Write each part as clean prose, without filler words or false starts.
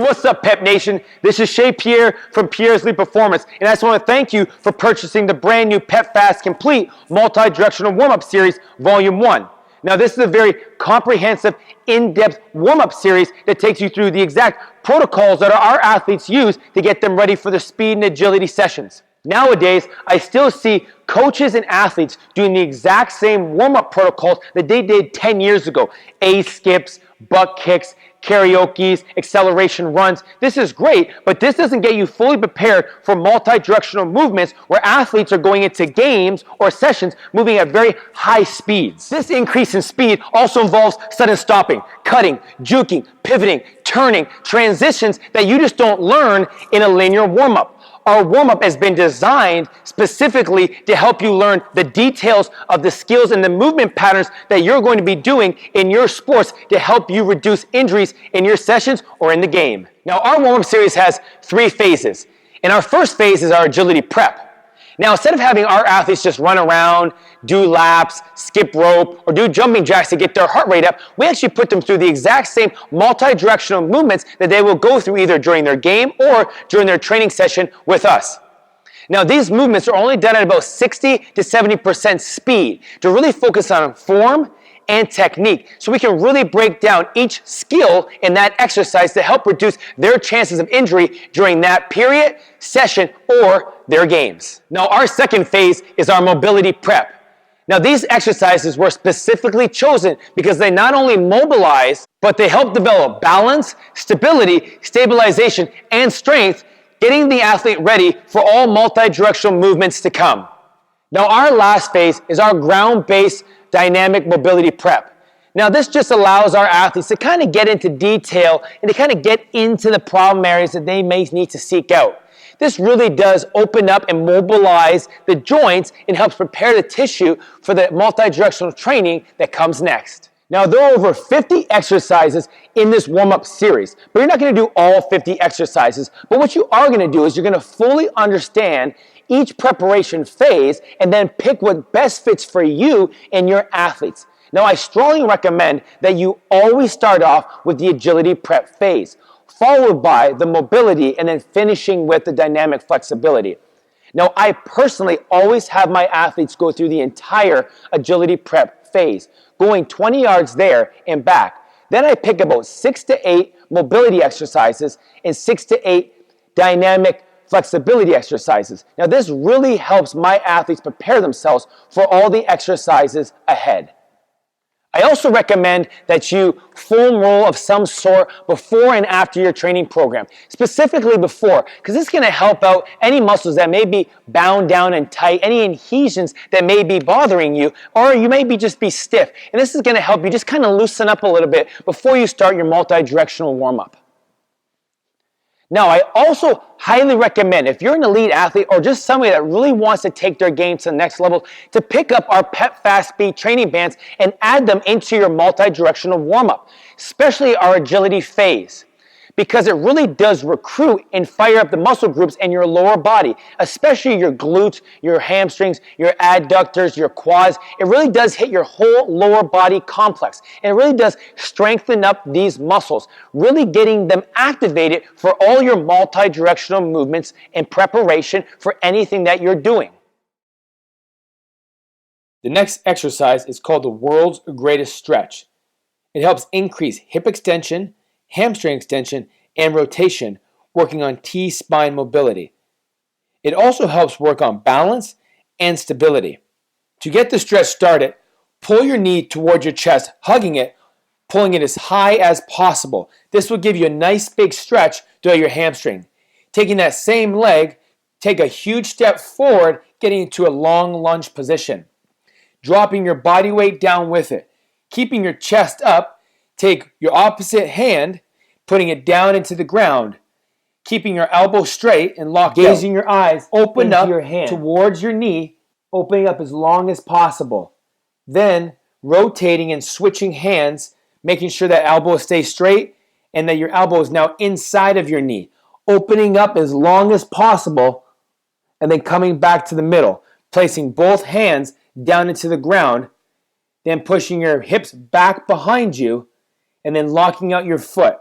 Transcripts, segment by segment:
what's up, Pep Nation? This is Shea Pierre from Pierre's Lead Performance, and I just want to thank you for purchasing the brand new Pep Fast Complete Multi-Directional Warm-Up Series Volume 1. Now, this is a very comprehensive, in-depth warm-up series that takes you through the exact protocols that our athletes use to get them ready for the speed and agility sessions. Nowadays, I still see coaches and athletes doing the exact same warm-up protocols that they did 10 years ago. A-skips, butt kicks, karaokes, acceleration runs. This is great, but this doesn't get you fully prepared for multi-directional movements where athletes are going into games or sessions moving at very high speeds. This increase in speed also involves sudden stopping, cutting, juking, pivoting, turning, transitions that you just don't learn in a linear warm-up. Our warm-up has been designed specifically to help you learn the details of the skills and the movement patterns that you're going to be doing in your sports to help you reduce injuries in your sessions or in the game. Now, our warm-up series has 3 phases. And our first phase is our agility prep. Now, instead of having our athletes just run around, do laps, skip rope, or do jumping jacks to get their heart rate up, we actually put them through the exact same multi-directional movements that they will go through either during their game or during their training session with us. Now, these movements are only done at about 60 to 70% speed to really focus on form and technique, so we can really break down each skill in that exercise to help reduce their chances of injury during that period, session, or their games. Now, our second phase is our mobility prep. Now, these exercises were specifically chosen because they not only mobilize, but they help develop balance, stability, stabilization, and strength, getting the athlete ready for all multi-directional movements to come. Now, our last phase is our ground-based dynamic mobility prep. Now, this just allows our athletes to kind of get into detail and to kind of get into the problem areas that they may need to seek out. This really does open up and mobilize the joints and helps prepare the tissue for the multi-directional training that comes next. Now, there are over 50 exercises in this warm-up series, but you're not going to do all 50 exercises. But what you are going to do is you're going to fully understand each preparation phase and then pick what best fits for you and your athletes. Now, I strongly recommend that you always start off with the agility prep phase, followed by the mobility, and then finishing with the dynamic flexibility. Now, I personally always have my athletes go through the entire agility prep phase, going 20 yards there and back. Then I pick about 6 to 8 mobility exercises and 6 to 8 dynamic flexibility exercises. Now, this really helps my athletes prepare themselves for all the exercises ahead. I also recommend that you foam roll of some sort before and after your training program, specifically before, because this is going to help out any muscles that may be bound down and tight, any adhesions that may be bothering you, or you may just be stiff. And this is going to help you just kind of loosen up a little bit before you start your multi-directional warm-up. Now, I also highly recommend, if you're an elite athlete or just somebody that really wants to take their game to the next level, to pick up our Pep Fast Speed training bands and add them into your multi-directional warm-up, especially our agility phase, because it really does recruit and fire up the muscle groups in your lower body, especially your glutes, your hamstrings, your adductors, your quads. It really does hit your whole lower body complex, and it really does strengthen up these muscles, really getting them activated for all your multi-directional movements in preparation for anything that you're doing. The next exercise is called the world's greatest stretch. It helps increase hip extension, hamstring extension, and rotation, working on T-spine mobility. It also helps work on balance and stability. To get the stretch started, pull your knee towards your chest, hugging it, pulling it as high as possible. This will give you a nice big stretch throughout your hamstring. Taking that same leg, take a huge step forward, getting into a long lunge position. Dropping your body weight down with it. Keeping your chest up, take your opposite hand, putting it down into the ground, keeping your elbow straight and locked, gazing your eyes open up your hand towards your knee, opening up as long as possible. Then rotating and switching hands, making sure that elbow stays straight and that your elbow is now inside of your knee, opening up as long as possible, and then coming back to the middle, placing both hands down into the ground, then pushing your hips back behind you, and then locking out your foot.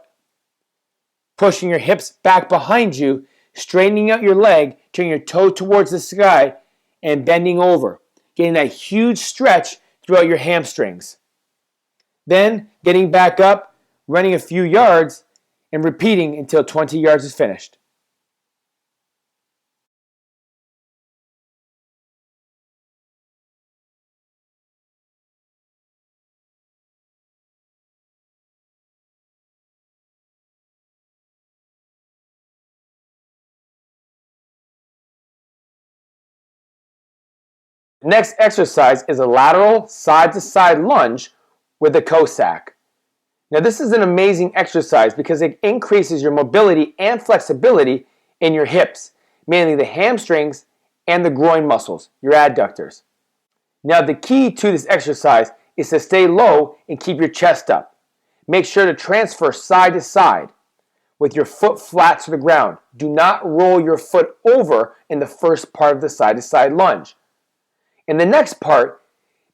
pushing your hips back behind you, straightening out your leg, turning your toe towards the sky, and bending over, getting that huge stretch throughout your hamstrings. Then getting back up, running a few yards, and repeating until 20 yards is finished. Next exercise is a lateral side-to-side lunge with the Cossack. Now this is an amazing exercise because it increases your mobility and flexibility in your hips, mainly the hamstrings and the groin muscles, your adductors. Now the key to this exercise is to stay low and keep your chest up. Make sure to transfer side to side with your foot flat to the ground. Do not roll your foot over in the first part of the side-to-side lunge. In the next part,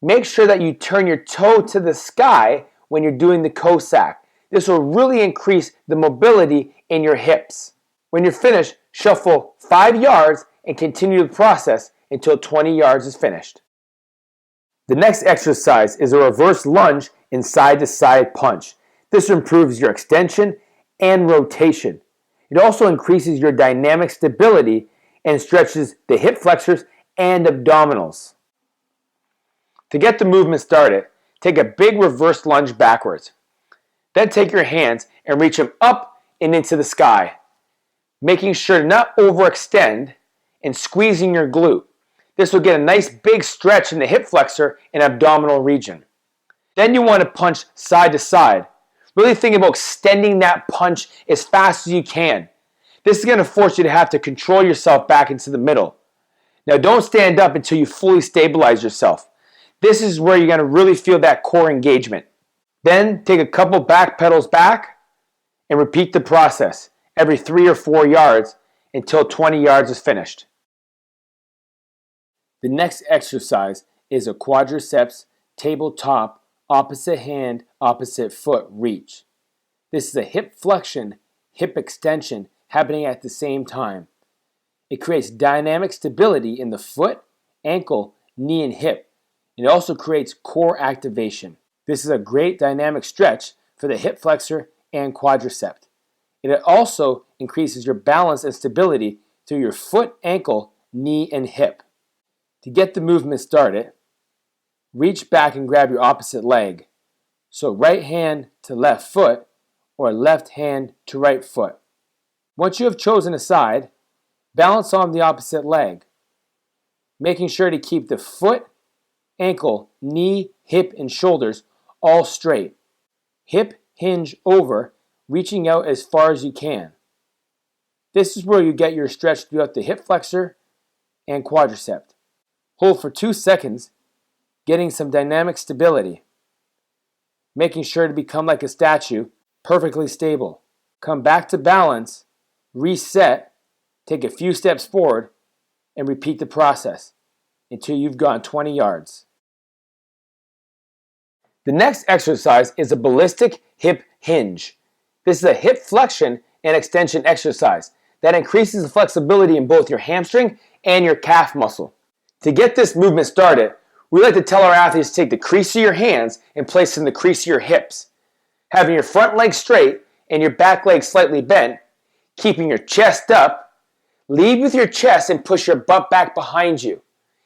make sure that you turn your toe to the sky when you're doing the Cossack. This will really increase the mobility in your hips. When you're finished, shuffle 5 yards and continue the process until 20 yards is finished. The next exercise is a reverse lunge and side-to-side punch. This improves your extension and rotation. It also increases your dynamic stability and stretches the hip flexors and abdominals. To get the movement started, take a big reverse lunge backwards. Then take your hands and reach them up and into the sky, making sure to not overextend and squeezing your glute. This will get a nice big stretch in the hip flexor and abdominal region. Then you want to punch side to side. Really think about extending that punch as fast as you can. This is going to force you to have to control yourself back into the middle. Now don't stand up until you fully stabilize yourself. This is where you're going to really feel that core engagement. Then take a couple back pedals back and repeat the process every 3 or 4 yards until 20 yards is finished. The next exercise is a quadriceps tabletop opposite hand, opposite foot reach. This is a hip flexion, hip extension happening at the same time. It creates dynamic stability in the foot, ankle, knee, and hip. It also creates core activation. This is a great dynamic stretch for the hip flexor and quadricep. It also increases your balance and stability through your foot, ankle, knee, and hip. To get the movement started, reach back and grab your opposite leg. So right hand to left foot or left hand to right foot. Once you have chosen a side, balance on the opposite leg, making sure to keep the foot, ankle, knee, hip, and shoulders all straight. Hip hinge over, reaching out as far as you can. This is where you get your stretch throughout the hip flexor and quadricep. Hold for 2 seconds, getting some dynamic stability. Making sure to become like a statue, perfectly stable. Come back to balance, reset, take a few steps forward, and repeat the process until you've gone 20 yards. The next exercise is a ballistic hip hinge. This is a hip flexion and extension exercise that increases the flexibility in both your hamstring and your calf muscle. To get this movement started, we like to tell our athletes to take the crease of your hands and place in the crease of your hips, having your front leg straight and your back leg slightly bent, keeping your chest up. Lead with your chest and push your butt back behind you,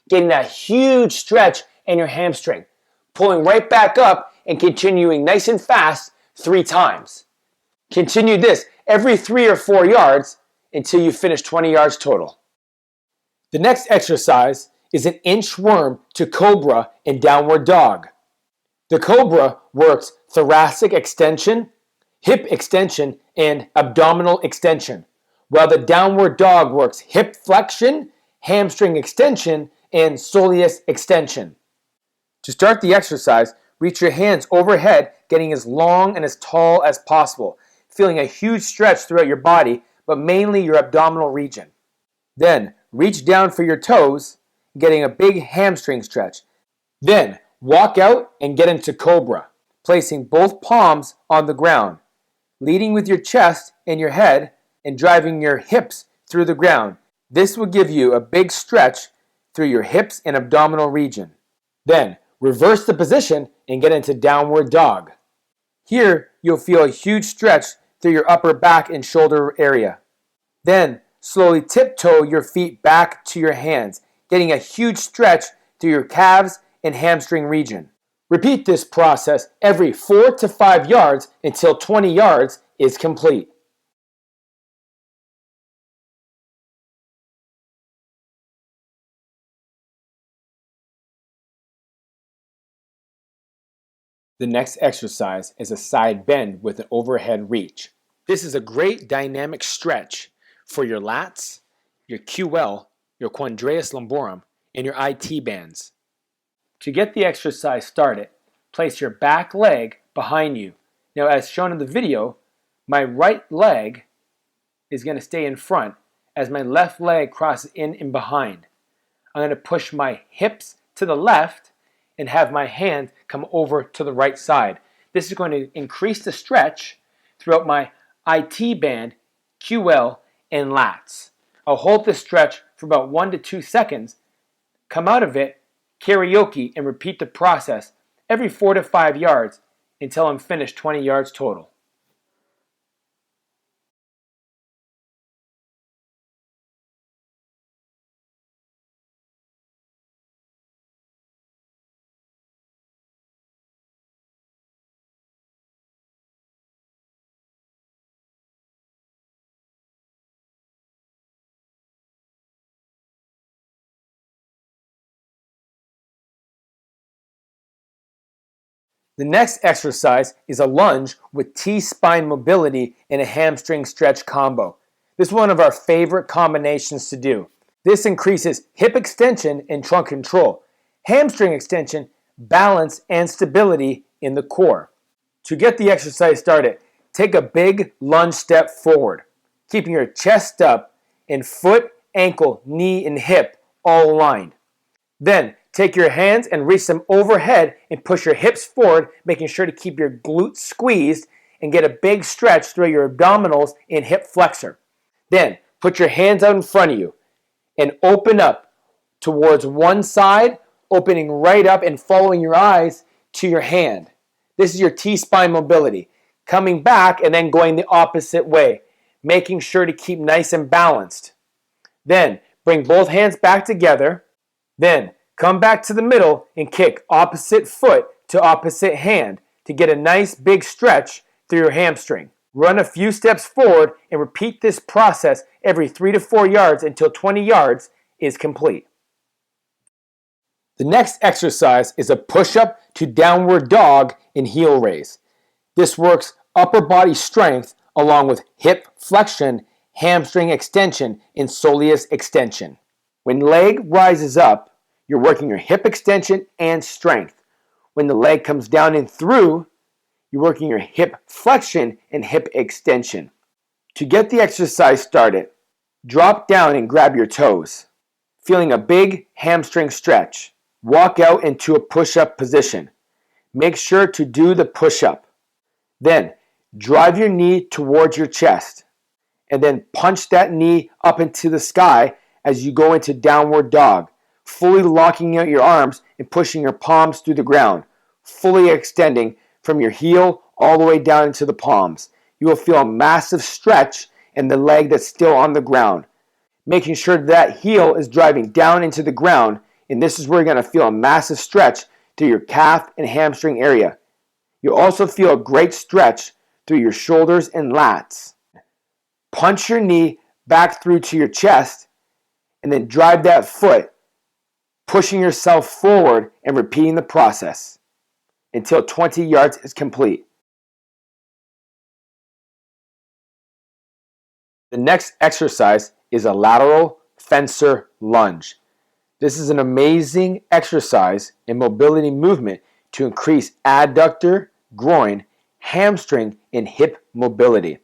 getting that huge stretch in your hamstring, pulling right back up and continuing nice and fast 3 times. Continue this every 3 or 4 yards until you finish 20 yards total. The next exercise is an inchworm to Cobra and Downward Dog. The Cobra works thoracic extension, hip extension, and abdominal extension, while the Downward Dog works hip flexion, hamstring extension, and soleus extension. To start the exercise, reach your hands overhead, getting as long and as tall as possible, feeling a huge stretch throughout your body, but mainly your abdominal region. Then, reach down for your toes, getting a big hamstring stretch. Then, walk out and get into Cobra, placing both palms on the ground. leading with your chest and your head and driving your hips through the ground. This will give you a big stretch through your hips and abdominal region. Then reverse the position and get into downward dog. Here you'll feel a huge stretch through your upper back and shoulder area. Then slowly tiptoe your feet back to your hands, getting a huge stretch through your calves and hamstring region. Repeat this process every 4 to 5 yards until 20 yards is complete. The next exercise is a side bend with an overhead reach. This is a great dynamic stretch for your lats, your QL, your quadratus lumborum, and your IT bands. To get the exercise started, place your back leg behind you. Now, as shown in the video, my right leg is going to stay in front as my left leg crosses in and behind. I'm going to push my hips to the left and have my hand come over to the right side. This is going to increase the stretch throughout my IT band, QL, and lats. I'll hold this stretch for about 1 to 2 seconds, come out of it, karaoke, and repeat the process every 4 to 5 yards until I'm finished 20 yards total. The next exercise is a lunge with T-spine mobility and a hamstring stretch combo. This is one of our favorite combinations to do. This increases hip extension and trunk control, hamstring extension, balance, and stability in the core. To get the exercise started, take a big lunge step forward, keeping your chest up and foot, ankle, knee, and hip all aligned. Then take your hands and reach them overhead and push your hips forward, making sure to keep your glutes squeezed and get a big stretch through your abdominals and hip flexor. Then put your hands out in front of you and open up towards one side, opening right up and following your eyes to your hand. This is your T-spine mobility. Coming back and then going the opposite way, making sure to keep nice and balanced. Then bring both hands back together. Then come back to the middle and kick opposite foot to opposite hand to get a nice big stretch through your hamstring. Run a few steps forward and repeat this process every 3 to 4 yards until 20 yards is complete. The next exercise is a push-up to downward dog and heel raise. This works upper body strength along with hip flexion, hamstring extension, and soleus extension. When leg rises up, you're working your hip extension and strength. When the leg comes down and through, you're working your hip flexion and hip extension. To get the exercise started, drop down and grab your toes, feeling a big hamstring stretch. Walk out into a push-up position. Make sure to do the push-up. Then drive your knee towards your chest and then punch that knee up into the sky as you go into downward dog, fully locking out your arms and pushing your palms through the ground, fully extending from your heel all the way down into the palms. You will feel a massive stretch in the leg that's still on the ground, making sure that heel is driving down into the ground, and this is where you're going to feel a massive stretch through your calf and hamstring area. You'll also feel a great stretch through your shoulders and lats. Punch your knee back through to your chest and then drive that foot, pushing yourself forward and repeating the process until 20 yards is complete. The next exercise is a lateral fencer lunge. This is an amazing exercise and mobility movement to increase adductor, groin, hamstring, and hip mobility.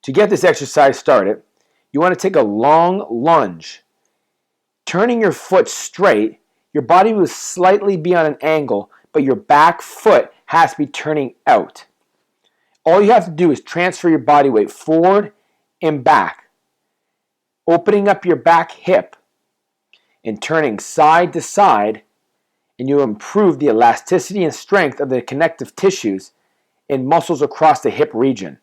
To get this exercise started, you want to take a long lunge. Turning your foot straight, your body will slightly be on an angle, but your back foot has to be turning out. All you have to do is transfer your body weight forward and back, opening up your back hip and turning side to side, and you'll improve the elasticity and strength of the connective tissues and muscles across the hip region.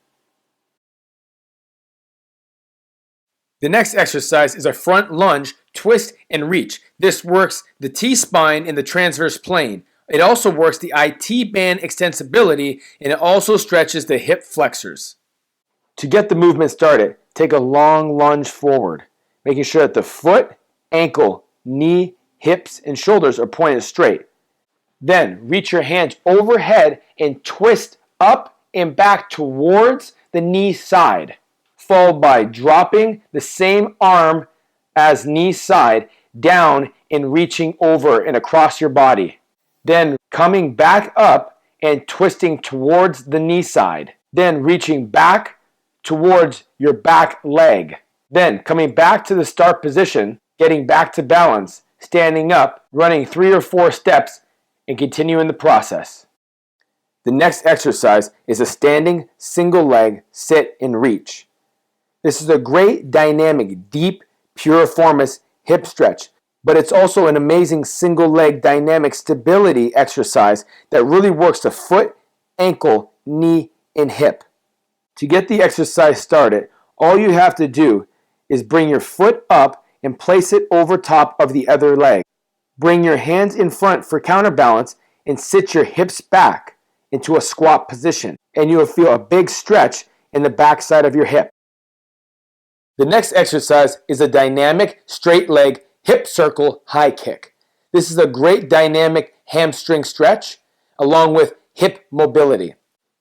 The next exercise is a front lunge, twist, and reach. This works the T-spine in the transverse plane. It also works the IT band extensibility, and it also stretches the hip flexors. To get the movement started, take a long lunge forward, making sure that the foot, ankle, knee, hips, and shoulders are pointed straight. Then reach your hands overhead and twist up and back towards the knee side, followed by dropping the same arm as knee side down and reaching over and across your body. Then coming back up and twisting towards the knee side. Then reaching back towards your back leg. Then coming back to the start position, getting back to balance, standing up, running 3 or 4 steps, and continuing the process. The next exercise is a standing single leg sit and reach. This is a great dynamic, deep, piriformis hip stretch, but it's also an amazing single leg dynamic stability exercise that really works the foot, ankle, knee, and hip. To get the exercise started, all you have to do is bring your foot up and place it over top of the other leg. Bring your hands in front for counterbalance and sit your hips back into a squat position, and you will feel a big stretch in the back side of your hip. The next exercise is a dynamic straight leg hip circle high kick. This is a great dynamic hamstring stretch along with hip mobility.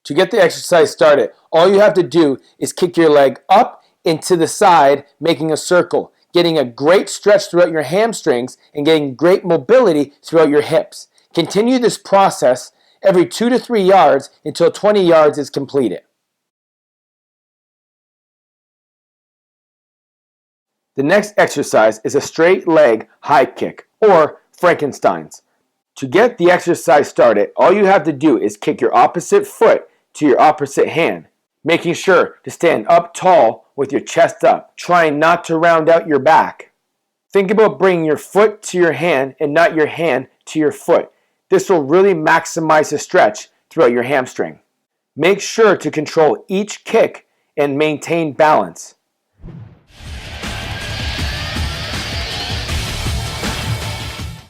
To get the exercise started, all you have to do is kick your leg up and to the side, making a circle, getting a great stretch throughout your hamstrings and getting great mobility throughout your hips. Continue this process every 2 to 3 yards until 20 yards is completed. The next exercise is a straight leg high kick, or Frankenstein's. To get the exercise started, all you have to do is kick your opposite foot to your opposite hand, making sure to stand up tall with your chest up, trying not to round out your back. Think about bringing your foot to your hand and not your hand to your foot. This will really maximize the stretch throughout your hamstring. Make sure to control each kick and maintain balance.